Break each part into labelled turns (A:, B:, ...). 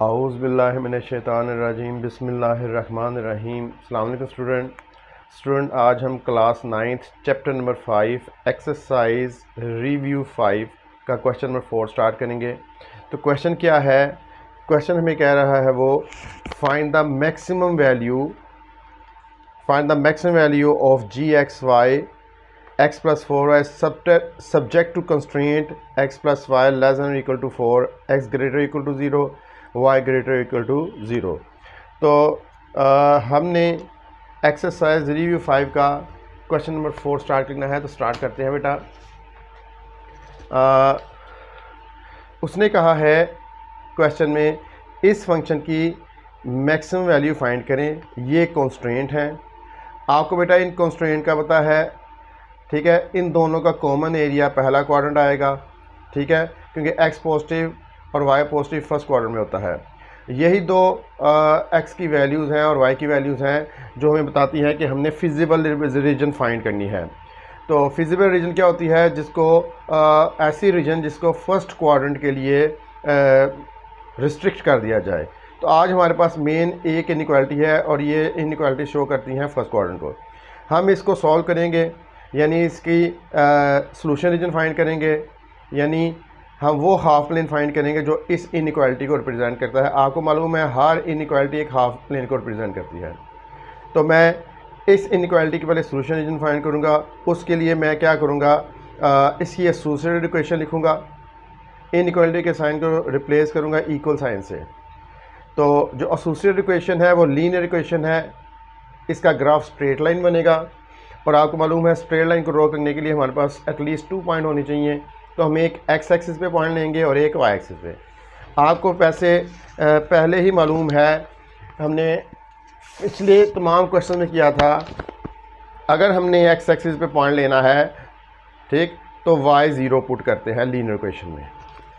A: औज़ु बिल्लाहि मिनश्शैतानिर्रजीम बिस्मिल्लाहिर्रहमानिर्रहीम। अस्सलाम वालेकुम स्टूडेंट, आज हम class 9th chapter number 5 exercise review 5 का क्वेश्चन नंबर 4 स्टार्ट करेंगे। तो क्वेश्चन क्या है? क्वेश्चन हमें कह रहा है वो find the maximum value of G X Y x plus 4y subject to constraint x plus y less than or equal to 4, x greater or equal to 0, y greater or equal to 0। तो हमने exercise review 5 का question number 4 start करना है। तो start करते हैं बेटा। उसने कहा है क्वेश्चन में इस फंक्शन की मैक्सिमम वैल्यू फाइंड करें। ये कॉन्स्ट्रेंट है। आपको बेटा इन कॉन्स्ट्रेंट का पता है, ठीक है। इन दोनों का कॉमन एरिया पहला क्वाड्रेंट आएगा, ठीक है, क्योंकि x पॉजिटिव और y पॉजिटिव फर्स्ट क्वाड्रेंट में होता है। यही दो x की वैल्यूज़ हैं और y की वैल्यूज़ हैं जो हमें बताती हैं कि हमने फिजिबल रीजन फाइंड करनी है। तो फिजिबल रीजन क्या होती है? जिसको ऐसी रीजन जिसको फर्स्ट क्वाड्रेंट के लिए रिस्ट्रिक्ट कर दिया जाए। तो आज हमारे पास मेन एक इनइक्वालिटी है और ये इनइक्वालिटी शो करती हैं फर्स्ट क्वाड्रेंट को। हम इसको सॉल्व करेंगे, यानी इसकी सॉल्यूशन रीजन फाइंड करेंगे, यानी हम वो हाफ प्लेन फाइंड करेंगे जो इस इनइक्वालिटी को रिप्रेजेंट करता है। आपको मालूम है हर इनइक्वालिटी एक हाफ प्लेन को रिप्रेजेंट करती है। तो मैं इस इनइक्वालिटी के पहले सॉल्यूशन रीजन फाइंड करूंगा। उसके लिए मैं क्या करूंगा, इसकी एसोसिएटेड इक्वेशन लिखूंगा, इनइक्वालिटी के साइन को रिप्लेस करूंगा इक्वल साइन से। तो जो एसोसिएटेड इक्वेशन है वो लीनियर इक्वेशन है। इसका ग्राफ स्ट्रेट लाइन बनेगा और आपको मालूम है स्ट्रेट लाइन को ड्रॉ करने के लिए हमारे पास एटलीस्ट 2 पॉइंट होनी चाहिए। तो हम एक एक्स एक्सिस पे पॉइंट लेंगे और एक वाई एक्सिस पे। आपको पहले ही मालूम है, हमने पिछले तमाम क्वेश्चन में किया था, अगर हमने एक्स एक्सिस पे पॉइंट लेना है, ठीक, तो वाई 0 पुट करते हैं लीनियर इक्वेशन में,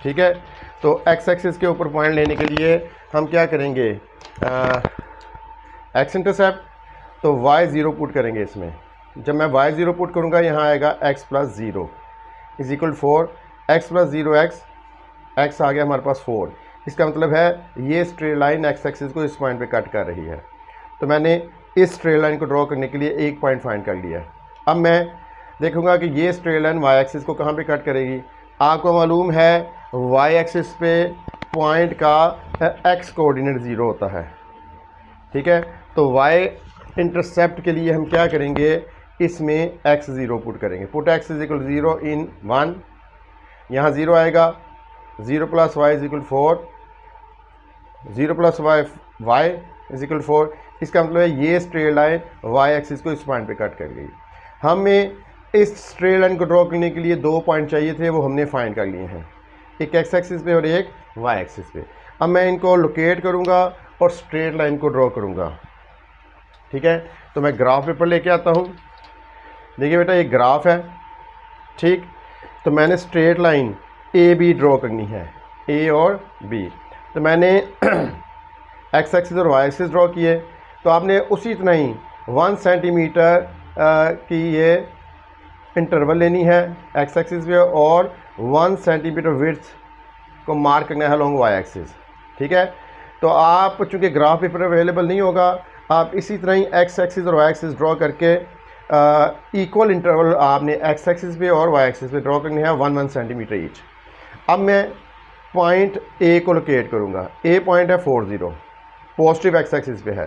A: ठीक है। तो एक्स एक्सिस के ऊपर पॉइंट लेने के लिए हम क्या करेंगे, एक्स इंटरसेप्ट, तो वाई 0 पुट करेंगे इसमें। जब मैं y0 पुट करूँगा यहाँ आएगा x plus 0 is equal 4, x plus 0x, x आ गया हमारे पास 4। इसका मतलब है ये स्ट्रेट लाइन x एक्सिस को इस पॉइंट पे कट कर रही है। तो मैंने इस स्ट्रेट लाइन को ड्रॉ करने के लिए एक पॉइंट फाइंड कर लिया। अब मैं देखूँगा कि ये स्ट्रेट लाइन y एक्सिस को कहाँ पे कट करेगी। आपको मालूम है y एक्सिस पे पॉइंट का x कोऑर्डिनेट 0 होता है, ठीक है। तो y इंटरसेप्ट के लिए हम क्या करेंगे, इसमें x 0 पुट करेंगे। Put x is equal 0 in 1, यहाँ 0 आएगा, 0 plus Y is equal 4, 0 plus Y is equal 4। इसका मतलब है ये स्ट्रेट लाइन y एक्सिस को इस पॉइंट पे कट कर गई। हमें इस स्ट्रेट लाइन को ड्रॉ करने के लिए 2 पॉइंट चाहिए थे, वो हमने फाइंड कर लिए हैं, एक x एक्सिस पे और एक y एक्सिस पे। अब मैं इनको लोकेट करूँगा और स्ट्रेट लाइन को ड्रॉ करूँगा, ठीक है। तो मैं ग्राफ पेपर लेके आता हूँ। देखिए बेटा ये ग्राफ है, ठीक। तो मैंने straight line A B draw करनी है, ए और बी। तो मैंने एक्स एक्सिस और वाई एक्सिस ड्रॉ किए। तो आपने उसी तरह ही 1 सेंटीमीटर की ये इंटरवल लेनी है एक्स एक्सिस पे और 1 सेंटीमीटर विड्थ को मार्क करना है लॉन्ग वाई एक्सिस, ठीक है। तो आप चूँकि ग्राफ पेपर अवेलेबल नहीं होगा, आप इसी तरह ही एक्स एक्सिस और वाई एक्सिस ड्रॉ करके इक्वल इंटरवल आपने एक्स एक्सिस पे और वाई एक्सिस पे ड्रॉ करनी है 1 सेंटीमीटर ईच। अब मैं पॉइंट ए को लोकेट करूँगा। ए पॉइंट है 40, पॉजिटिव एक्स एक्सिस पे है,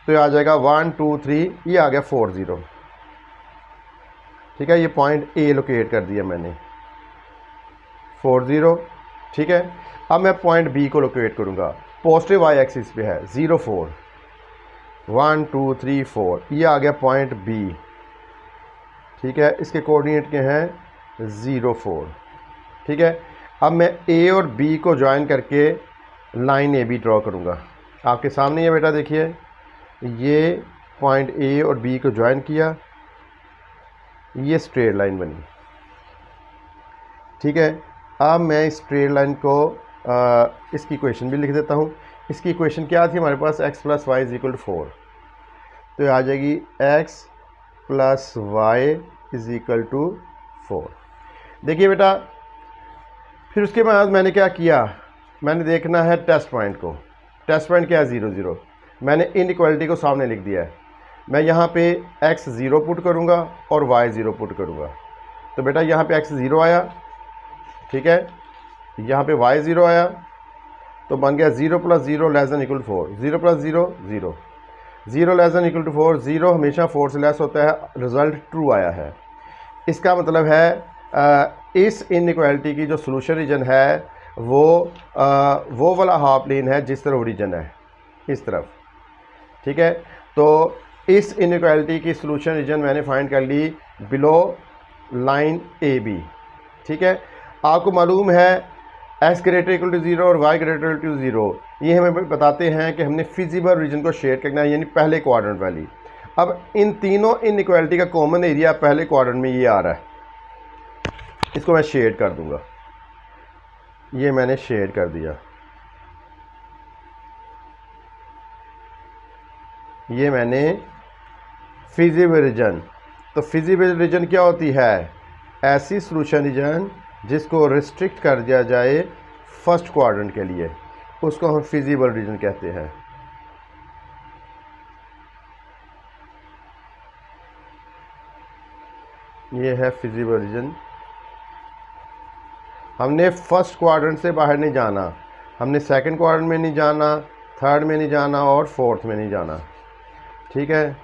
A: तो ये आ जाएगा 1 2 3, ये आ गया 40, ठीक है। ये पॉइंट ए लोकेट कर दिया मैंने 40, ठीक है। अब मैं पॉइंट बी को लोकेट करूँगा, पॉजिटिव वाई एक्सिस पे है 0 4, 1 2 3 4, ये आ गया पॉइंट बी, ठीक है। इसके कोऑर्डिनेट के हैं 0 4, ठीक है। अब मैं ए और बी को ज्वाइन करके लाइन ए बी ड्रॉ करूँगा। आपके सामने ये बेटा देखिए, ये पॉइंट ए और बी को ज्वाइन किया, ये स्ट्रेट लाइन बनी, ठीक है। अब मैं इस स्ट्रेट लाइन को इसकी इक्वेशन भी लिख देता हूँ। इसकी इक्वेशन क्या थी हमारे पास, x plus Y is equal to 4। तो ये आ जाएगी x plus Y is equal to 4। देखिए बेटा, फिर उसके बाद मैंने क्या किया, मैंने देखना है टेस्ट पॉइंट को। टेस्ट पॉइंट क्या है? 0 0। मैंने इनइक्वालिटी को सामने लिख दिया है। मैं यहाँ पे x 0 पुट करूँगा और y 0 पुट करूँगा। तो बेटा यहाँ पे x 0 आया, ठीक है, यहाँ पे y 0 आया, तो बन गया 0 + 0 <= 4। 0 + 0 0, 0 <= 4। 0 हमेशा 4 से लेस होता है, रिज़ल्ट ट्रू आया है। इसका मतलब है इस इनइक्वालिटी की जो सोल्यूशन रीजन है वो वाला हाफ प्लेन है जिस तरफ ओरिजिन है, इस तरफ, ठीक है। तो इस इनइक्वालिटी की सोल्यूशन रीजन मैंने फाइंड कर ली बिलो लाइन AB, ठीक है। आपको मालूम है x > 0 और y > 0 ये हमें बताते हैं कि हमने फिजिबल रीजन को शेयर करना है, यानी पहले क्वाड्रेंट वाली। अब इन तीनों इनइक्वालिटी का कॉमन एरिया पहले क्वाड्रेंट में ये आ रहा है, इसको मैं शेड कर दूंगा। ये मैंने शेड कर दिया, ये मैंने फिजिबल रीजन। तो फिजिबल रीजन क्या होती है? ऐसी सोल्यूशन रीजन जिसको रिस्ट्रिक्ट कर दिया जाए फर्स्ट क्वाड्रेंट के लिए, उसको हम फिजिबल रीजन कहते हैं। ये है फिजिबल रीजन। हमने फर्स्ट क्वाड्रेंट से बाहर नहीं जाना, हमने सेकंड क्वाड्रेंट में नहीं जाना, थर्ड में नहीं जाना और फोर्थ में नहीं जाना, ठीक है।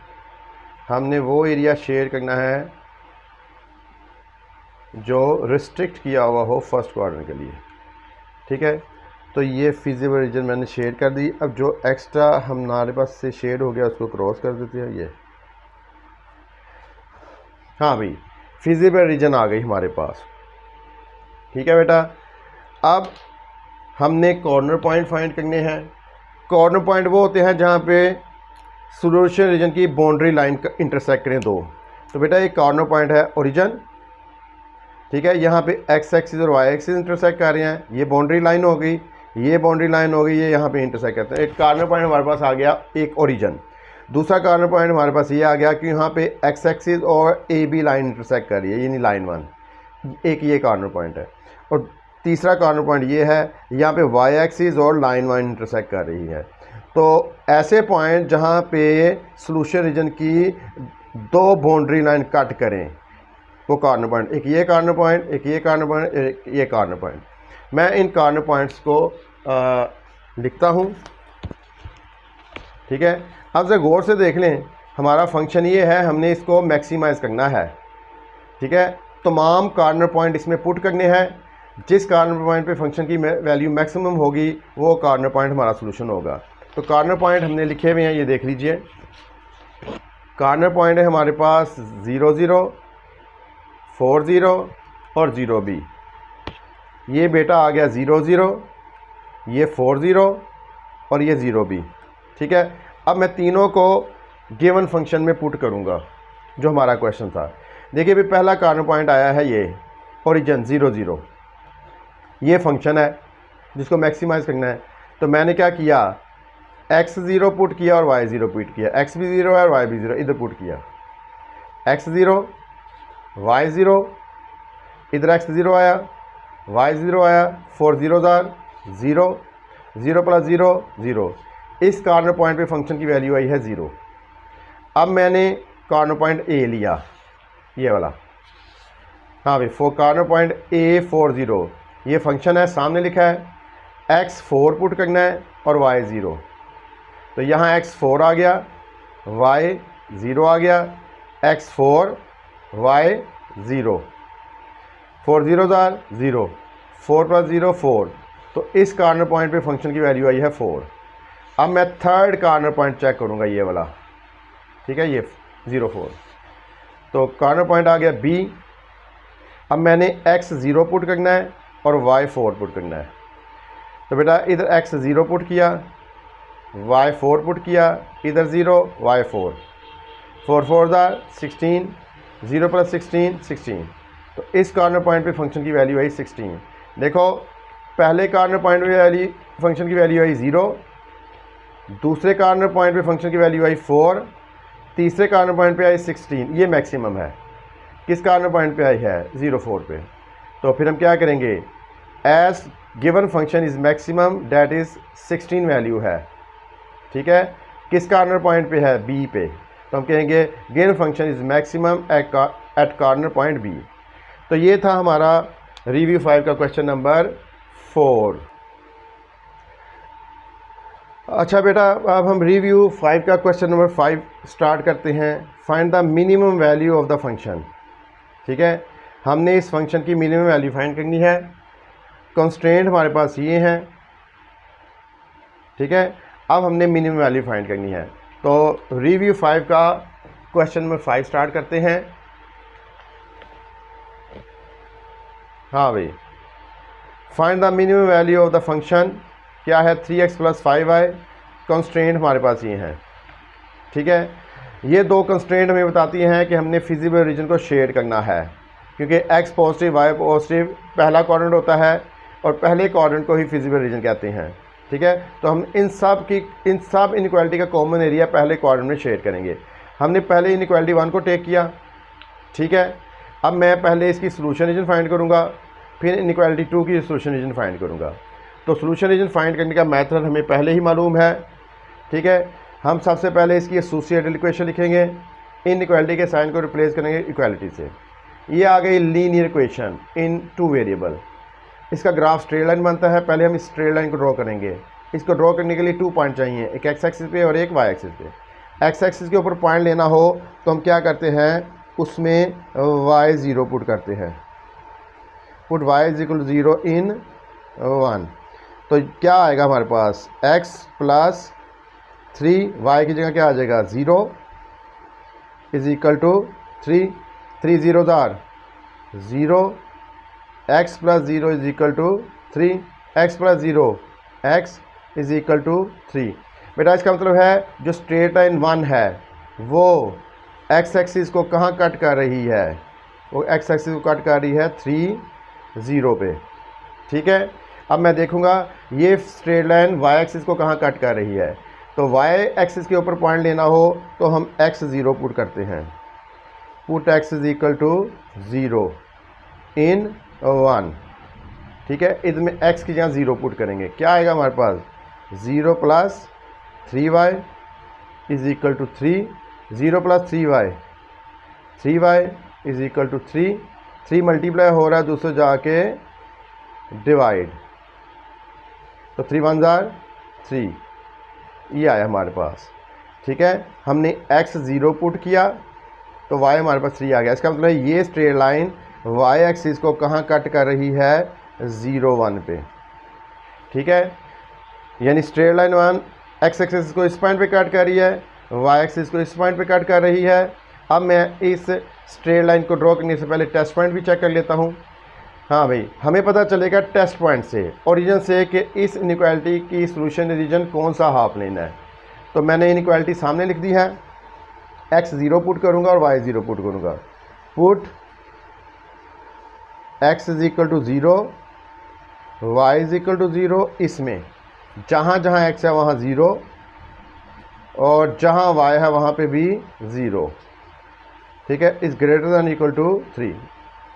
A: हमने वो एरिया शेयर करना है जो रिस्ट्रिक्ट किया हुआ हो फर्स्ट क्वाड्रेंट के लिए, ठीक है। तो ये फिजिबल रीजन मैंने शेयर कर दी। अब जो एक्स्ट्रा हमारे पास से शेड हो गया उसको क्रॉस कर देते हैं ये। हाँ भाई, फिजिबल रीजन आ गई हमारे पास, ठीक है बेटा। अब हमने कॉर्नर पॉइंट फाइंड करने हैं। कॉर्नर पॉइंट वो होते हैं जहाँ पे सोल्यूशन रीजन की बाउंड्री लाइन इंटरसेक्ट करें दो। तो बेटा एक कॉर्नर पॉइंट है ओरिजिन, ठीक है। यहाँ पे x एक्सिस और y एक्सिस इंटरसेक्ट कर रहे हैं, ये बाउंड्री लाइन हो गई, ये बाउंड्री लाइन हो गई, ये यहाँ पे इंटरसेक्ट करते हैं। एक कॉर्नर पॉइंट हमारे पास आ गया, एक ओरिजिन। दूसरा कॉर्नर पॉइंट हमारे पास ये आ गया कि यहाँ पे x एक्सिस और AB लाइन इंटरसेक्ट कर रही है, यानी लाइन 1, एक ये कॉर्नर पॉइंट है। और तीसरा कॉर्नर पॉइंट ये है, यहाँ पे y एक्सिस और लाइन 1 इंटरसेक्ट कर रही है। तो ऐसे पॉइंट जहाँ पे सोल्यूशन रीजन की दो बाउंड्री लाइन कट करें वो कॉर्नर पॉइंट, एक ये कॉर्नर पॉइंट, एक ये कॉर्नर पॉइंट, एक ये कॉर्नर पॉइंट। मैं इन कॉर्नर पॉइंट्स को लिखता हूँ, ठीक है। अब जरा गौर से देख लें, हमारा फंक्शन ये है, हमने इसको मैक्सिमाइज़ करना है, ठीक है। तमाम कॉर्नर पॉइंट इसमें पुट करने हैं। जिस कॉर्नर पॉइंट पे फंक्शन की वैल्यू मैक्सिमम होगी वो कॉर्नर पॉइंट हमारा सोल्यूशन होगा। तो कॉर्नर पॉइंट हमने लिखे हुए हैं, ये देख लीजिए। कॉर्नर पॉइंट है हमारे पास 0 0, 4 0 और 0 B। ये बेटा आ गया 0 0, ये 4 0 और ये 0 B, ठीक है। अब मैं तीनों को गिवन फंक्शन में पुट करूँगा जो हमारा क्वेश्चन था। देखिए भाई, पहला कॉर्नर पॉइंट आया है ये ओरिजिन 0 0, ये फंक्शन है जिसको मैक्सिमाइज़ करना है। तो मैंने क्या किया, x 0 पुट किया और y 0 पुट किया। x भी 0 है और y भी 0, इधर पुट किया। x 0, y 0, इधर x 0 आया, y 0 आया, 4 0 0, 0 + 0 0। इस कॉर्नर पॉइंट पे फंक्शन की वैल्यू आई है 0। अब मैंने कॉर्नर पॉइंट A लिया, ये वाला। हाँ भाई, कॉर्नर पॉइंट A 4 0, ये फंक्शन है, सामने लिखा है। x 4 पुट करना है और y 0। तो यहाँ x 4 आ गया, y 0 आ गया, x 4 y 0, 4 0 0, 4 + 0 4। तो इस कॉर्नर पॉइंट पे फंक्शन की वैल्यू आई है 4। अब मैं थर्ड कॉर्नर पॉइंट चेक करूँगा, ये वाला, ठीक है, ये 0 4। तो कॉर्नर पॉइंट आ गया B। अब मैंने x 0 पुट करना है और y 4 पुट करना है। तो बेटा इधर x 0 पुट किया, y 4 पुट किया, इधर 0 y 4, 4 4 16, 0 + 16 16। तो इस कॉर्नर पॉइंट पे फंक्शन की वैल्यू आई 16। देखो, पहले कॉर्नर पॉइंट पे वैल्यू फंक्शन की वैल्यू आई 0, दूसरे कॉर्नर पॉइंट पे फंक्शन की वैल्यू आई 4, तीसरे कॉर्नर पॉइंट पे आई 16। ये मैक्सिमम है। किस कॉर्नर पॉइंट पे आई है? 0 4 पे। तो फिर हम क्या करेंगे, as given function is maximum that is 16 value है, ठीक है, किस कॉर्नर पॉइंट पे है, बी पे, तो हम कहेंगे given function is maximum at corner point B. तो ये था हमारा रिव्यू 5 का क्वेश्चन नंबर 4। अच्छा बेटा, अब हम रिव्यू 5 का क्वेश्चन नंबर 5 स्टार्ट करते हैं। Find the minimum value of the function, ठीक है, हमने इस फंक्शन की मिनिमम वैल्यू फाइंड करनी है। कंस्ट्रेंट हमारे पास ये हैं, ठीक है, अब हमने मिनिमम वैल्यू फाइंड करनी है। तो रिव्यू 5 का क्वेश्चन नंबर 5 स्टार्ट करते हैं। हाँ भाई, find the minimum value of the function क्या है, 3x + 5y। कंस्ट्रेंट हमारे पास ये हैं, ठीक है, ये दो कंस्ट्रेंट हमें बताती हैं कि हमने फिजिबल रीजन को शेड करना है, क्योंकि x पॉजिटिव y पॉजिटिव पहला क्वाड्रेंट होता है और पहले क्वाड्रेंट को ही फिजिबल रीजन कहते हैं, ठीक है। तो हम इन सब इनइक्वालिटी का कॉमन एरिया पहले क्वाड्रेंट में शेड करेंगे। हमने पहले इनइक्वालिटी 1 को टेक किया, ठीक है। अब मैं पहले इसकी सोल्यूशन रीजन फाइंड करूँगा, फिर इनइक्वालिटी 2 की सोल्यूशन रीजन फाइंड करूँगा। तो सोल्यूशन रीजन फाइंड करने का मेथड हमें पहले ही मालूम है, ठीक है। हम सबसे पहले इसकी एसोसिएटेड इक्वेशन लिखेंगे, इनइक्वालिटी के साइन को रिप्लेस करेंगे इक्वालिटी से। ये आ गई लीनियर इक्वेशन इन 2 वेरिएबल। इसका ग्राफ स्ट्रेट लाइन बनता है। पहले हम इस स्ट्रेट लाइन को ड्रॉ करेंगे। इसको ड्रॉ करने के लिए 2 पॉइंट चाहिए, एक एक्स एक्सिस पे और एक वाई एक्सिस पे। एक्स एक्सिस के ऊपर पॉइंट लेना हो तो हम क्या करते हैं, उसमें y0 पुट करते हैं, पुट y = 0 इन 1। तो क्या आएगा हमारे पास, x + 3, y की जगह क्या आ जाएगा 0 = 3, 3 0 0, x + 0 = 3, x + 0 x = 3। बेटा इसका मतलब है जो स्ट्रेट लाइन 1 है वो x एक्सिस को कहाँ कट कर रही है, वो x एक्सिस को कट कर रही है 3 0 पे, ठीक है। अब मैं देखूंगा ये स्ट्रेट लाइन y एक्सिस को कहाँ कट कर रही है। तो y एक्सिस के ऊपर पॉइंट लेना हो तो हम x0 पुट करते हैं, पुट x = 0 इन 1, ठीक है। इसमें x की जगह 0 पुट करेंगे, क्या आएगा हमारे पास 0 + 3y = 3, 0 + 3y, 3y = 3, 3 मल्टीप्लाई हो रहा है दूसरे जाके डिवाइड, तो 3 1 3, ये आया हमारे पास, ठीक है। हमने x 0 पुट किया तो y हमारे पास 3 आ गया। इसका मतलब है ये स्ट्रेट लाइन y एक्सिस को कहाँ कट कर रही है 0 1 पे, ठीक है। यानी स्ट्रेट लाइन 1 x एक्सिस को इस पॉइंट पे कट कर रही है, y एक्सिस को इस पॉइंट पे कट कर रही है। अब मैं इस स्ट्रेट लाइन को ड्रॉ करने से पहले टेस्ट पॉइंट भी चेक कर लेता हूँ। हाँ भाई, हमें पता चलेगा टेस्ट पॉइंट से, ओरिजिन से, कि इस इनइक्वालिटी की सोल्यूशन रीजन कौन सा हाफ लेना है। तो मैंने इनइक्वालिटी सामने लिख दी है, x 0 पुट करूँगा और y 0 पुट करूँगा। पुट x = 0, y = 0, इसमें जहाँ जहाँ x है वहाँ 0 और जहाँ y है वहाँ पे भी 0, ठीक है, is greater than equal to 3।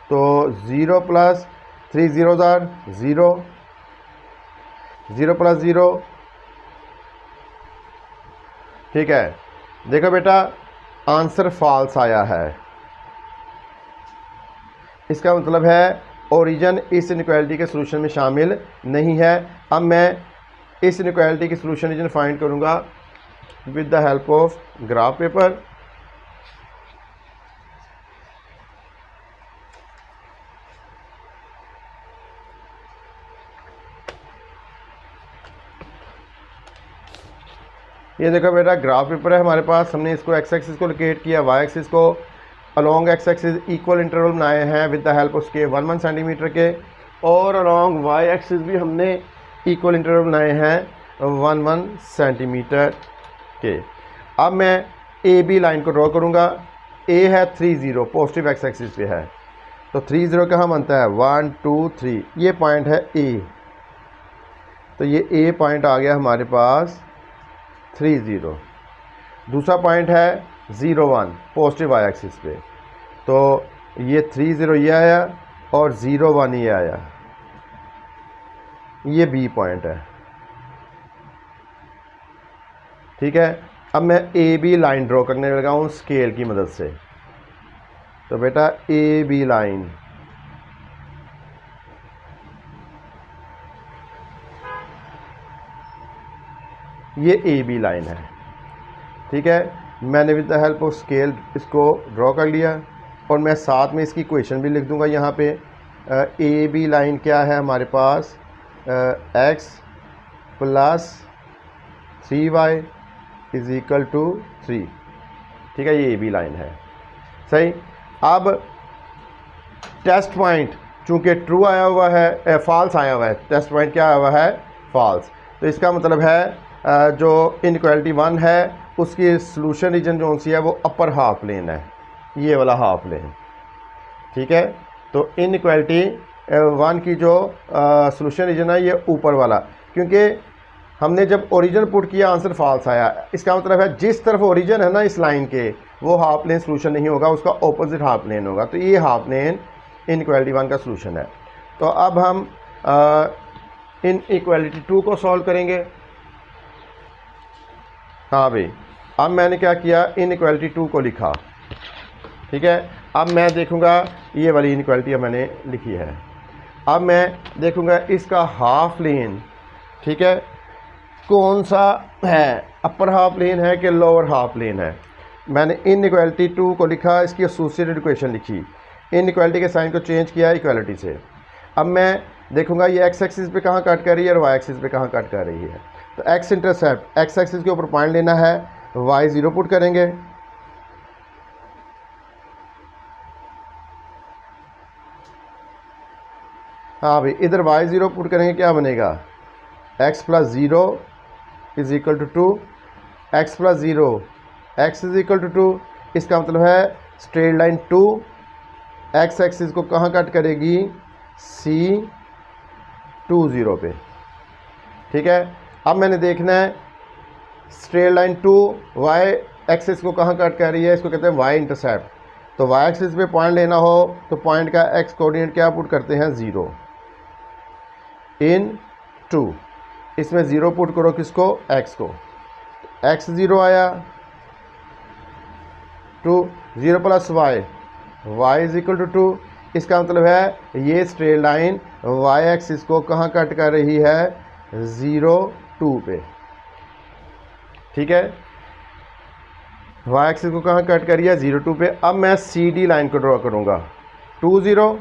A: तो 0 + 3 0 0, 0 + 0, ठीक है। देखो बेटा आंसर फॉल्स आया है, इसका मतलब है ओरिजिन इस इनइक्वालिटी के सलूशन में शामिल नहीं है। अब मैं इस इनइक्वालिटी की सलूशन रीजन फाइंड करूंगा with the help of graph paper. ये देखो बेटा ग्राफ पेपर है हमारे पास। हमने इसको एक्स एक्सिस को लोकेट किया, वाई एक्सिस को along x axis equal interval बनाए हैं विद द हेल्प उसके 1 सेंटीमीटर के, और अलोंग वाई एक्सिस भी हमने इक्वल इंटरवल बनाए हैं 1 सेंटीमीटर के। अब मैं ए बी लाइन को ड्रॉ करूँगा। ए है 3 0, पॉजिटिव एक्स एक्सिस पे है, तो 3 0 कहाँ बनता है 1 2 3, ये पॉइंट है ए। तो ये ए पॉइंट आ गया हमारे पास 3 0। दूसरा पॉइंट है 0 1, पॉजिटिव वाई एक्सिस पे, तो ये 3 0 ये आया और 0 1 ये आया। ये बी पॉइंट है, ठीक है। अब मैं ए बी लाइन ड्रॉ करने लगा हूँ स्केल की मदद से। तो बेटा ए बी लाइन, ये ए बी लाइन है, ठीक है। मैंने with the help of scale इसको ड्रॉ कर लिया और मैं साथ में इसकी इक्वेशन भी लिख दूंगा यहाँ पे। ए बी लाइन क्या है हमारे पास, X plus 3y is equal to 3, ठीक है। ये ए बी लाइन है, सही। अब टेस्ट पॉइंट चूँकि ट्रू आया हुआ है, फॉल्स आया हुआ है, टेस्ट पॉइंट क्या आया हुआ है, फॉल्स। तो इसका मतलब है जो इनइक्वालिटी 1 है उसकी सॉल्यूशन रीजन जो सी है वो अपर हाफ प्लेन है, ये वाला हाफ प्लेन, ठीक है। तो इनइक्वालिटी 1 की जो सॉल्यूशन रीजन है ये ऊपर वाला, क्योंकि हमने जब ओरिजिन पुट किया आंसर फॉल्स आया। इसका मतलब है जिस तरफ ओरिजिन है ना इस लाइन के, वो हाफ प्लेन सॉल्यूशन नहीं होगा, उसका ऑपोजिट हाफ प्लेन होगा। तो ये हाफ प्लेन इनइक्वालिटी 1 का सॉल्यूशन है। तो अब हम इनइक्वालिटी 2 को सॉल्व करेंगे। हाँ भाई, अब मैंने क्या किया, इनइक्वालिटी 2 को लिखा, ठीक है। अब मैं देखूंगा ये वाली इनइक्वालिटी मैंने लिखी है। अब मैं देखूंगा इसका हाफ प्लेन, ठीक है, कौन सा है, अपर हाफ प्लेन है कि लोअर हाफ प्लेन है। मैंने इनइक्वालिटी 2 को लिखा, इसकी एसोसिएटेड इक्वेशन लिखी, इनइक्वालिटी के साइन को चेंज किया इक्वालिटी से। अब मैं देखूंगा ये एक्स एक्सिस पे कहाँ कट कर रही है और वाई एक्सिस पे कहाँ कट कर रही है। तो एक्स इंटरसेप्ट, एक्स एक्सिस के ऊपर पॉइंट लेना है, वाई 0 पुट करेंगे, हाँ भाई इधर वाई 0 पुट करेंगे, क्या बनेगा, X plus 0 is equal to 2, X plus 0 X is equal to 2। इसका मतलब है स्ट्रेट लाइन 2 एक्स एक्सिस को कहाँ कट करेगी, C20 पे, ठीक है। अब मैंने देखना है स्ट्रेट लाइन 2 वाई एक्सिस को कहाँ कट कर रही है, इसको कहते हैं वाई इंटरसेप्ट। तो वाई एक्सिस पे पॉइंट लेना हो तो पॉइंट का एक्स कोऑर्डिनेट क्या पुट करते हैं, 0 इन 2, इसमें 0 पुट करो किसको, एक्स को, एक्स 0 आया, 2 0 plus Y, Y is equal to 2। इसका मतलब है ये स्ट्रेट लाइन वाई एक्सिस को कहाँ कट कर रही है, 0 2 पे, ठीक है। वाई एक्सिस को कहाँ कट करी है, 0 2 पे। अब मैं सी डी लाइन को ड्रॉ करूँगा, 2 0,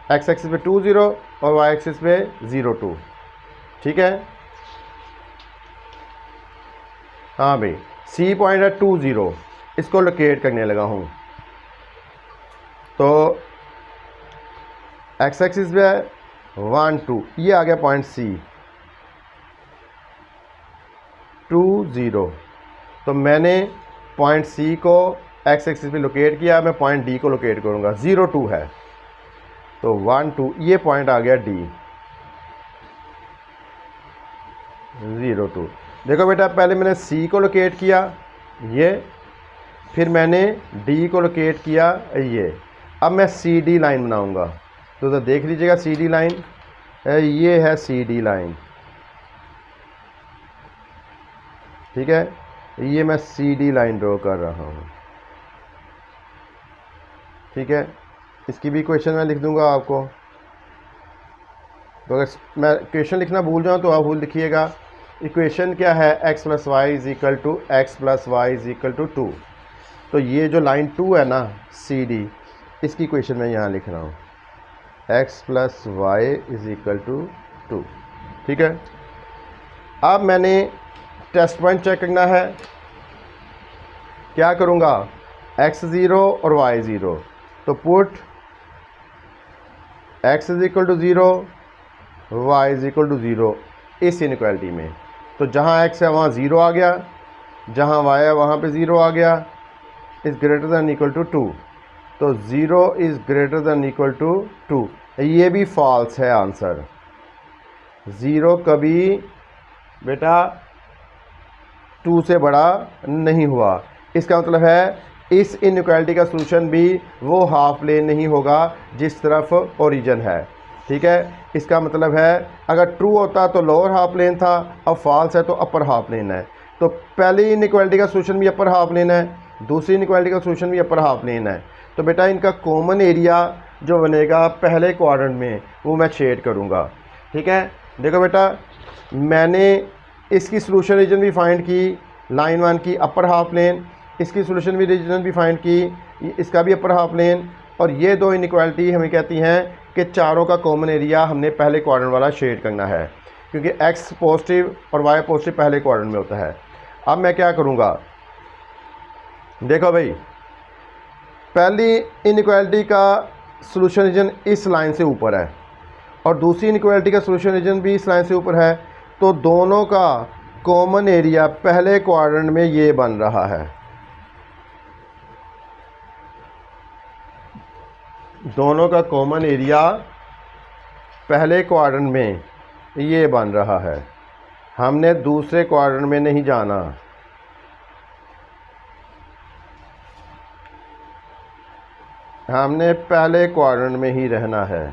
A: एक्स एक्सिस पे 2 0 और वाई एक्सिस पे 0 2, ठीक है। हाँ भाई, सी पॉइंट है 2 0, इसको लोकेट करने लगा हूँ। तो एक्स एक्सिस पे है 1 2, ये आ गया पॉइंट सी, 2 0। तो मैंने पॉइंट सी को एक्स एक्सिस पे लोकेट किया, मैं पॉइंट डी को लोकेट करूँगा, 0 2 है तो 1 2, ये पॉइंट आ गया डी, 0 2। देखो बेटा पहले मैंने सी को लोकेट किया ये, फिर मैंने डी को लोकेट किया ये। अब मैं सी डी लाइन बनाऊँगा, तो देख लीजिएगा सी डी लाइन, ये है सी डी लाइन, ठीक है। ये मैं सी डी लाइन ड्रॉ कर रहा हूँ, ठीक है। इसकी भी इक्वेशन मैं लिख दूंगा आपको, तो अगर मैं इक्वेशन लिखना भूल जाऊँ तो आप भूल लिखिएगा। इक्वेशन क्या है, X plus Y is equal to X plus Y is equal to 2। तो ये जो लाइन 2 है ना सी डी, इसकी इक्वेशन मैं यहाँ लिख रहा हूँ, X plus Y is equal to 2, ठीक है। अब मैंने टेस्ट पॉइंट चेक करना है, क्या करूँगा, एक्स 0 और वाई 0, तो put X is equal to 0 Y is equal to 0 इस इनइक्वालिटी में। तो जहाँ एक्स है वहाँ 0 आ गया, जहाँ वाई है वहाँ पे 0 आ गया, is greater than equal to 2। तो 0 is greater than equal to 2, ये भी फॉल्स है आंसर। 0 कभी बेटा 2 से बड़ा नहीं हुआ। इसका मतलब है इस इनइक्वालिटी का सॉल्यूशन भी वो हाफ प्लेन नहीं होगा जिस तरफ ओरिजिन है। ठीक है। इसका मतलब है अगर ट्रू होता तो लोअर हाफ प्लेन था, अब फॉल्स है तो अपर हाफ प्लेन है। तो पहली इनइक्वालिटी का सोल्यूशन भी अपर हाफ प्लेन है, दूसरी इनइक्वालिटी का सोल्यूशन भी अपर हाफ प्लेन है। तो बेटा इनका कॉमन एरिया जो बनेगा पहले क्वाड्रेंट में वो मैं शेड करूँगा। ठीक है, देखो बेटा मैंने इसकी सोल्यूशन रीजन भी फाइंड की, लाइन 1 की अपर हाफ प्लेन, इसकी सोल्यूशन भी रीजन भी फाइंड की, इसका भी अपर हाफ प्लेन, और ये दो इनइक्वालिटी हमें कहती हैं कि चारों का कॉमन एरिया हमने पहले क्वाड्रेंट वाला शेड करना है, क्योंकि x पॉजिटिव और y पॉजिटिव पहले क्वाड्रेंट में होता है। अब मैं क्या करूँगा, देखो भाई पहली इनइक्वालिटी का सोल्यूशन रीजन इस लाइन से ऊपर है और दूसरी इनइक्वालिटी का सोल्यूशन रीजन भी इस लाइन से ऊपर है, तो दोनों का कॉमन एरिया पहले क्वाड्रेंट में ये बन रहा है। दोनों का कॉमन एरिया पहले क्वाड्रेंट में ये बन रहा है, हमने दूसरे क्वाड्रेंट में नहीं जाना। हमने पहले क्वाड्रेंट में ही रहना है।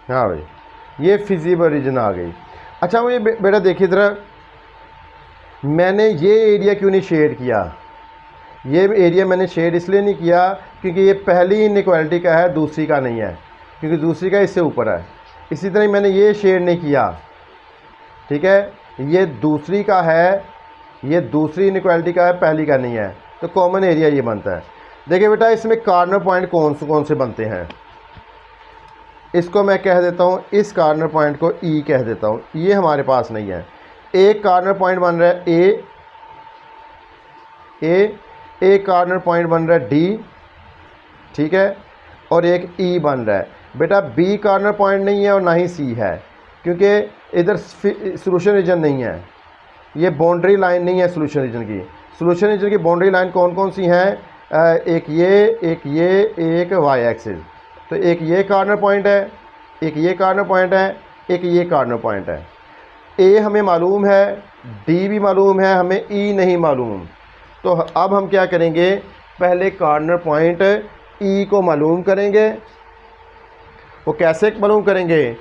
A: हाँ भाई, ये फिजिबल रीजन आ गई। अच्छा मुझे बेटा देखिए ज़रा, मैंने ये एरिया क्यों नहीं शेड किया? ये एरिया मैंने शेड इसलिए नहीं किया क्योंकि ये पहली इनइक्वालिटी का है, दूसरी का नहीं है, क्योंकि दूसरी का इससे ऊपर है। इसी तरह मैंने ये शेड नहीं किया, ठीक है, ये दूसरी का है, ये दूसरी इनइक्वालिटी का है, पहली का नहीं है, तो कॉमन एरिया ये बनता है। देखिए बेटा इसमें कॉर्नर पॉइंट कौन से बनते हैं, इसको मैं कह देता हूँ, इस कॉर्नर पॉइंट को ई कह देता हूँ, ये हमारे पास नहीं है। एक कॉर्नर पॉइंट बन रहा है एक कॉर्नर पॉइंट बन रहा है डी, ठीक है, और एक ई बन रहा है। बेटा बी कॉर्नर पॉइंट नहीं है और ना ही सी है, क्योंकि इधर सोल्यूशन रीजन नहीं है, ये बाउंड्री लाइन नहीं है सोल्यूशन रीजन की। सोल्यूशन रीजन की बाउंड्री लाइन कौन कौन सी हैं? एक ये एक वाई एक्सिस। तो एक ये कॉर्नर पॉइंट है, एक ये कॉर्नर पॉइंट है, एक ये कॉर्नर पॉइंट है। ए हमें मालूम है, डी भी मालूम है, हमें ई नहीं मालूम। तो अब हम क्या करेंगे, पहले कॉर्नर पॉइंट ई को मालूम करेंगे। वो कैसे मालूम करेंगे?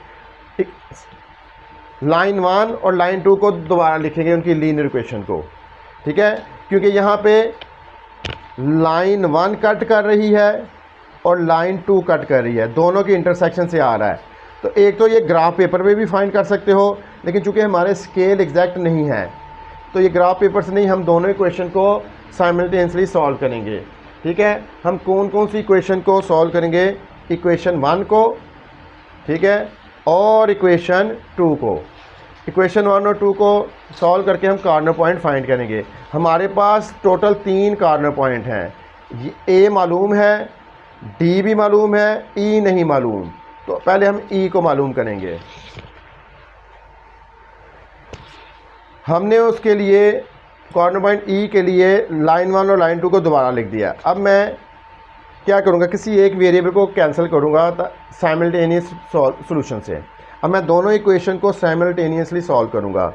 A: लाइन 1 और लाइन 2 को दोबारा लिखेंगे, उनकी लीनियर इक्वेशन को, ठीक है, क्योंकि यहाँ पे लाइन 1 कट कर रही है और लाइन 2 कट कर रही है, दोनों की इंटरसेक्शन से आ रहा है। तो एक तो ये ग्राफ पेपर में भी फाइंड कर सकते हो, लेकिन चूंकि हमारे स्केल एग्जैक्ट नहीं है तो ये ग्राफ पेपर से नहीं, हम दोनों इक्वेशन को साइमल्टेनियसली सॉल्व करेंगे। ठीक है, हम कौन कौन सी इक्वेशन को सॉल्व करेंगे? इक्वेशन 1 को, ठीक है, और इक्वेशन 2 को। इक्वेशन 1 और 2 को सॉल्व करके हम कॉर्नर पॉइंट फाइंड करेंगे। हमारे पास टोटल 3 कॉर्नर पॉइंट हैं, ए मालूम है, डी भी मालूम है, ई नहीं मालूम। तो पहले हम ई को मालूम करेंगे। हमने उसके लिए कॉर्नर पॉइंट ई के लिए लाइन 1 और लाइन 2 को दोबारा लिख दिया। अब मैं क्या करूँगा, किसी एक वेरिएबल को कैंसिल करूँगा साइमल्टेनियस सॉल्यूशन से। अब मैं दोनों इक्वेशन को साइमल्टेनियसली सॉल्व करूँगा,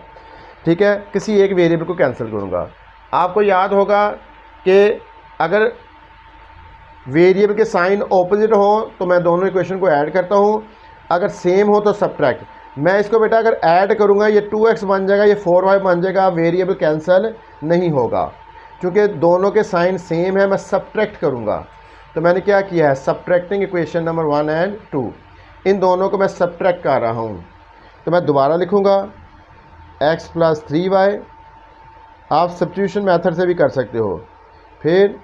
A: ठीक है, किसी एक वेरिएबल को कैंसिल करूँगा। आपको याद होगा कि अगर वेरिएबल के साइन ऑपोजिट हो तो मैं दोनों इक्वेशन को ऐड करता हूँ, अगर सेम हो तो सब्ट्रैक्ट। मैं इसको बेटा अगर ऐड करूँगा ये 2x बन जाएगा, ये 4y बन जाएगा, वेरिएबल कैंसिल नहीं होगा क्योंकि दोनों के साइन सेम है। मैं सब्ट्रैक्ट करूँगा, तो मैंने क्या किया है, सब्ट्रैक्टिंग इक्वेशन नंबर 1 एंड 2, इन दोनों को मैं सब्ट्रैक्ट कर रहा हूँ। तो मैं दोबारा लिखूँगा x + 3y, आप सब्स्टिट्यूशन मेथड से भी कर सकते हो। फिर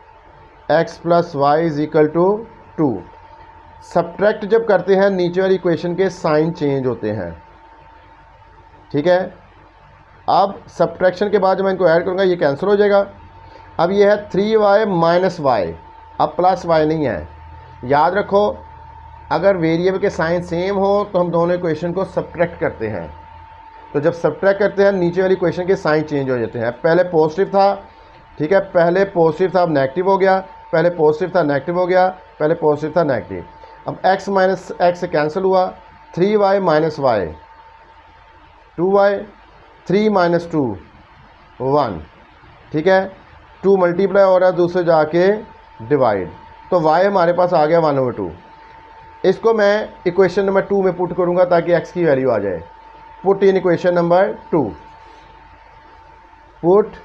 A: x + y = 2। सब्ट्रैक्ट जब करते हैं नीचे वाली इक्वेशन के साइन चेंज होते हैं, ठीक है। अब सब्ट्रैक्शन के बाद जब मैं इनको ऐड करूँगा ये कैंसिल हो जाएगा। अब ये है 3y माइनस वाई, अब प्लस वाई नहीं है। याद रखो अगर वेरिएबल के साइन सेम हो तो हम दोनों इक्वेशन को सब्ट्रैक्ट करते हैं। तो जब सब्ट्रैक्ट करते हैं नीचे वाली इक्वेशन के साइन चेंज हो जाते हैं। पहले पॉजिटिव था, ठीक है, पहले पॉजिटिव था अब नेगेटिव हो गया, पहले पॉजिटिव था नेगेटिव हो गया, पहले पॉजिटिव था नेगेटिव। अब x माइनस एक्स से कैंसिल हुआ, 3y minus Y 2y, 3 minus 2 1, ठीक है, 2 मल्टीप्लाई हो रहा है दूसरे जाके डिवाइड, तो y हमारे पास आ गया 1/2। इसको मैं इक्वेशन नंबर 2 में पुट करूंगा ताकि x की वैल्यू आ जाए। Put in equation number 2, put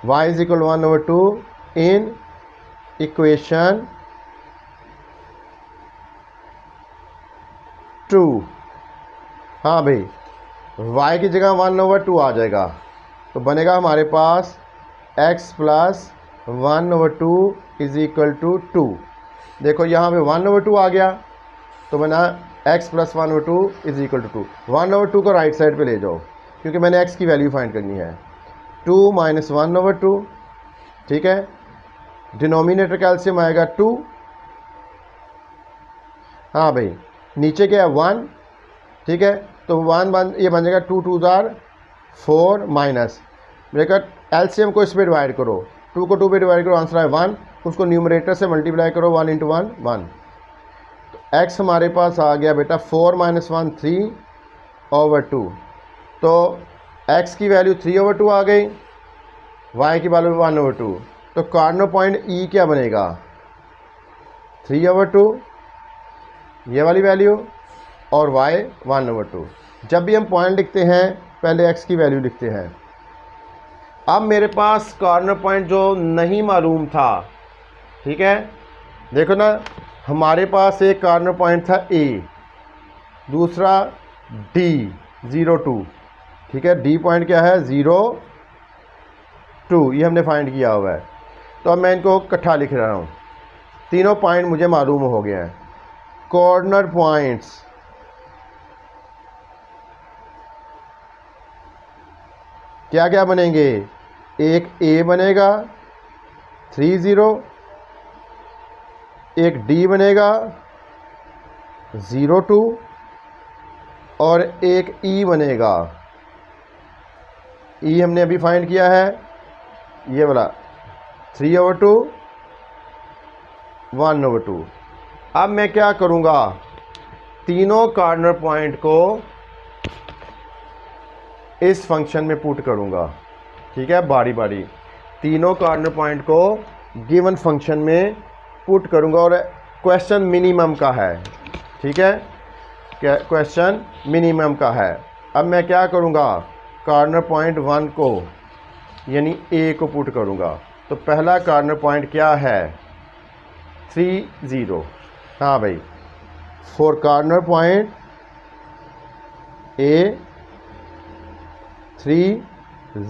A: y is equal 1/2 in equation 2। हाँ भाई y की जगह 1/2 आ जाएगा, तो बनेगा हमारे पास x plus 1/2 is equal to 2। देखो यहाँ पे 1/2 आ गया तो बना x plus 1/2 is equal to 2। 1/2 को राइट साइड पे ले जाओ क्योंकि मैंने x की वैल्यू फाइंड करनी है। 2 माइनस 1/2, ठीक है, डिनोमिनेटर का एलसीएम आएगा 2। हाँ भाई नीचे क्या है 1, ठीक है, तो 1 ये बन जाएगा 2 2 जार 4 माइनस ब्रैकेट एलसीएम को इस पर डिवाइड करो, 2 को 2 पे डिवाइड करो, आंसर है 1, उसको न्यूमरेटर से मल्टीप्लाई करो, 1 इंटू 1 1। तो x हमारे पास आ गया बेटा 4 माइनस 1 3/2, तो x की वैल्यू 3/2 आ गई, y की वैल्यू 1/2, तो कार्नर पॉइंट E क्या बनेगा 3/2 ये वाली वैल्यू और y 1/2। जब भी हम पॉइंट लिखते हैं पहले x की वैल्यू लिखते हैं। अब मेरे पास कार्नर पॉइंट जो नहीं मालूम था, ठीक है, देखो ना हमारे पास एक कार्नर पॉइंट था A, दूसरा D 0 2, ठीक है, D पॉइंट क्या है 0 2, ये हमने फाइंड किया हुआ है। तो अब मैं इनको इकट्ठा लिख रहा हूँ, तीनों पॉइंट मुझे मालूम हो गए हैं। कॉर्नर पॉइंट्स क्या क्या बनेंगे, एक A बनेगा 3 0, एक D बनेगा 0 2 और एक E बनेगा, E हमने अभी फाइंड किया है ये वाला 3/2 1/2। अब मैं क्या करूँगा, तीनों कार्नर पॉइंट को इस फंक्शन में पुट करूँगा, ठीक है, बारी बारी तीनों कार्नर पॉइंट को गिवन फंक्शन में पुट करूँगा और क्वेश्चन मिनिमम का है, ठीक है, क्या क्वेश्चन मिनिमम का है। अब मैं क्या करूँगा, कार्नर पॉइंट 1 को यानी A को पुट करूँगा। तो पहला कार्नर पॉइंट क्या है 3 0। हाँ भाई for corner point A 3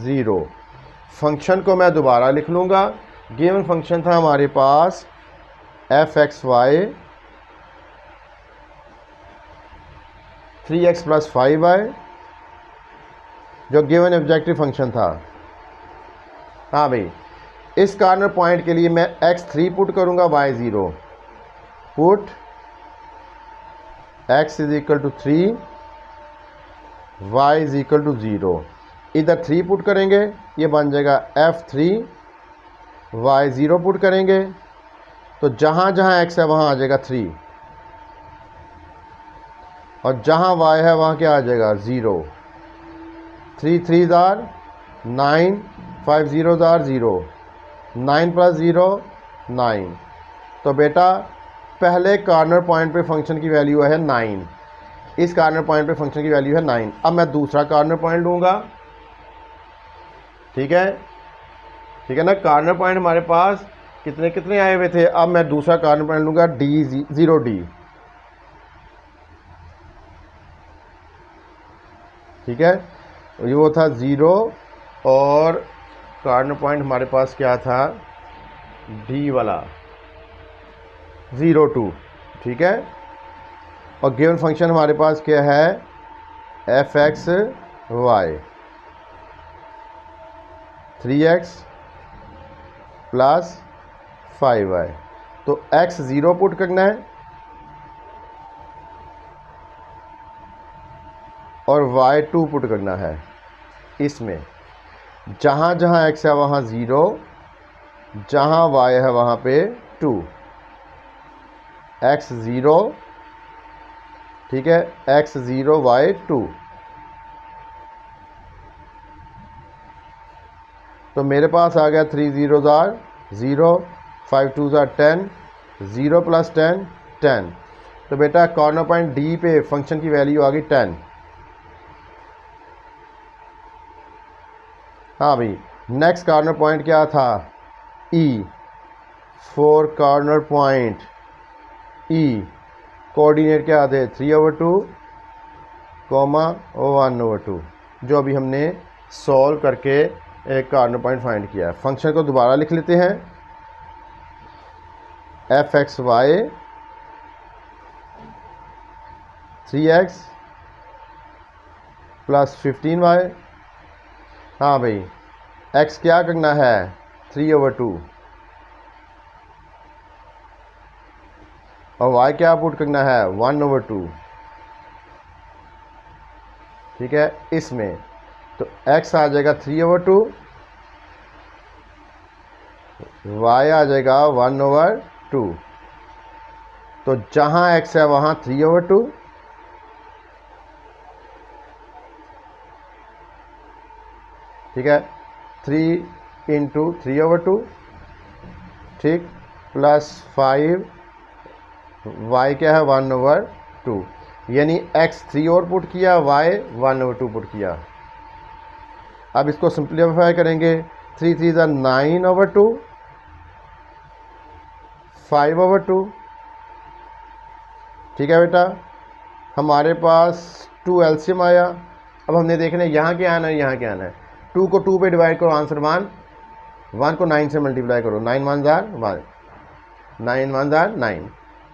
A: 0। Function को मैं दोबारा लिख लूँगा। गिवन फंक्शन था हमारे पास f(x(y) 3x प्लस 5y, जो गिवन ऑब्जेक्टिव फंक्शन था। हाँ भाई इस कार्नर पॉइंट के लिए मैं x3 पुट करूँगा, y0 put x is equal to 3, y is equal to 0। इधर 3 पुट करेंगे, ये बन जाएगा f3, y0 पुट करेंगे तो जहाँ जहाँ x है वहाँ आ जाएगा 3 और जहाँ y है वहाँ क्या आ जाएगा 0। 3 3 जार 9, 5 0 जार 0, 9 प्लस 0 9। तो बेटा पहले कार्नर पॉइंट पे फंक्शन की वैल्यू है 9, इस कार्नर पॉइंट पे फंक्शन की वैल्यू है 9। अब मैं दूसरा कार्नर पॉइंट लूँगा, ठीक है ना। कार्नर पॉइंट हमारे पास कितने कितने आए हुए थे। अब मैं दूसरा कार्नर पॉइंट लूँगा D0D, ठीक है, ये वो था 0 और कार्नर पॉइंट हमारे पास क्या था D वाला 0 2, ठीक है। और गिवन फंक्शन हमारे पास क्या है f(x(y) 3x प्लस 5y। तो x 0 पुट करना है और y 2 पुट करना है। इसमें जहाँ जहाँ x है वहाँ 0, जहाँ y है वहाँ पे 2। x 0, ठीक है, x 0 y 2। तो मेरे पास आ गया 3 0 ज़ार 0, 5 2 ज़ार 10, 0 प्लस 10 10। तो बेटा कॉर्नर पॉइंट डी पे फंक्शन की वैल्यू आ गई 10। हाँ भाई, नेक्स्ट कॉर्नर पॉइंट क्या था? ई। 4 कॉर्नर पॉइंट ई, कोऑर्डिनेट क्या थे? 3/2 कॉमा 1/2, जो अभी हमने सॉल्व करके एक कॉर्नर पॉइंट फाइंड किया है। फंक्शन को दोबारा लिख लेते हैं। f(x(y) 3x plus 15y। हाँ भाई, x क्या करना है? 3/2 और y क्या पुट करना है? 1/2। ठीक है, इसमें तो x आ जाएगा 3/2, y आ जाएगा 1/2। तो जहाँ x है वहाँ 3/2, ठीक है, 3 इंटू 3/2, ठीक, प्लस 5, y क्या है? 1/2। यानी x 3 और पुट किया, y 1/2 पुट किया। अब इसको सिंप्लीफाई करेंगे। 3 3 ज़ा 9/2, 5/2। ठीक है बेटा, हमारे पास 2 एलसीएम आया। अब हमने देखना है यहाँ क्या आना है, यहाँ क्या आना है। 2 को 2 पे डिवाइड करो, आंसर 1। 1 को 9 से मल्टीप्लाई करो, 9 1 ज़ार 1, 9 1 ज़ार 9।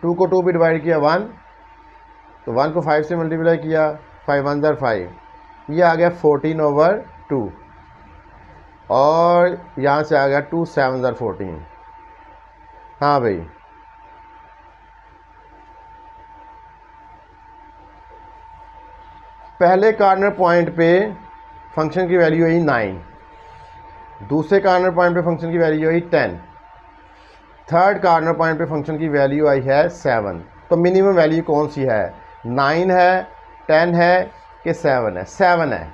A: 2 को 2 पे डिवाइड किया 1, तो 1 को 5 से मल्टीप्लाई किया, 5 1 ज़ार 5। ये आ गया 14/2 और यहाँ से आ गया 2 7 ज़ार 14। हाँ भाई, पहले कॉर्नर पॉइंट पे फंक्शन की वैल्यू आई 9, दूसरे कॉर्नर पॉइंट पे फंक्शन की वैल्यू आई 10, थर्ड कॉर्नर पॉइंट पे फंक्शन की वैल्यू आई है 7। तो मिनिमम वैल्यू कौन सी है? 9 है, 10 है कि 7 है? 7 है।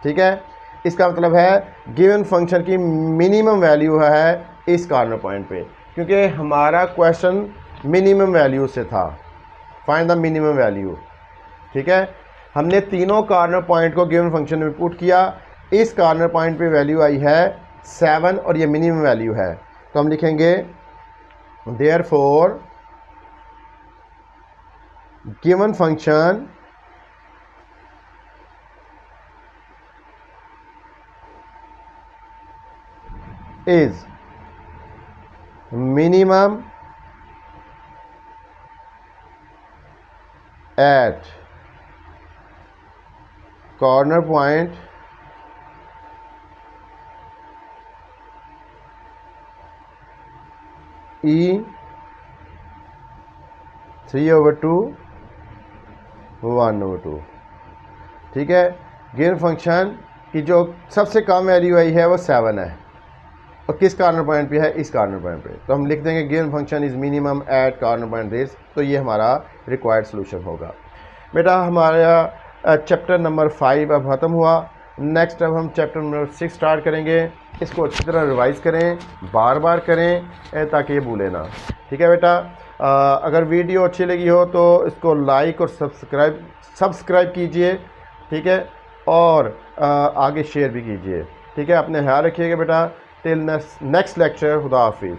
A: ठीक है, इसका मतलब है गिवन फंक्शन की मिनिमम वैल्यू है इस कॉर्नर पॉइंट पे, क्योंकि हमारा क्वेश्चन मिनिमम वैल्यू से था, फाइंड द मिनिमम वैल्यू। ठीक है, हमने तीनों कॉर्नर पॉइंट को गिवन फंक्शन में पुट किया। इस कॉर्नर पॉइंट पे वैल्यू आई है 7 और ये मिनिमम वैल्यू है। तो हम लिखेंगे therefore given function is minimum at corner point E 3/2 1/2। ठीक है, गिवन फंक्शन की जो सबसे कम वैल्यू आई है वो 7 है और किस कॉर्नर पॉइंट पे है? इस कॉर्नर पॉइंट पे। तो हम लिख देंगे given function is minimum at corner point this. तो ये हमारा रिक्वायर्ड सोल्यूशन होगा। बेटा हमारा चैप्टर नंबर 5 अब ख़त्म हुआ। नेक्स्ट अब हम चैप्टर नंबर 6 स्टार्ट करेंगे। इसको अच्छी तरह रिवाइज़ करें, बार बार करें ताकि ये भूलें ना। ठीक है बेटा, अगर वीडियो अच्छी लगी हो तो इसको लाइक और सब्सक्राइब कीजिए। ठीक है, और आगे शेयर भी कीजिए। ठीक है, अपने ख्याल रखिएगा बेटा। टिल नेक्स्ट लेक्चर, खुदा हाफिज़।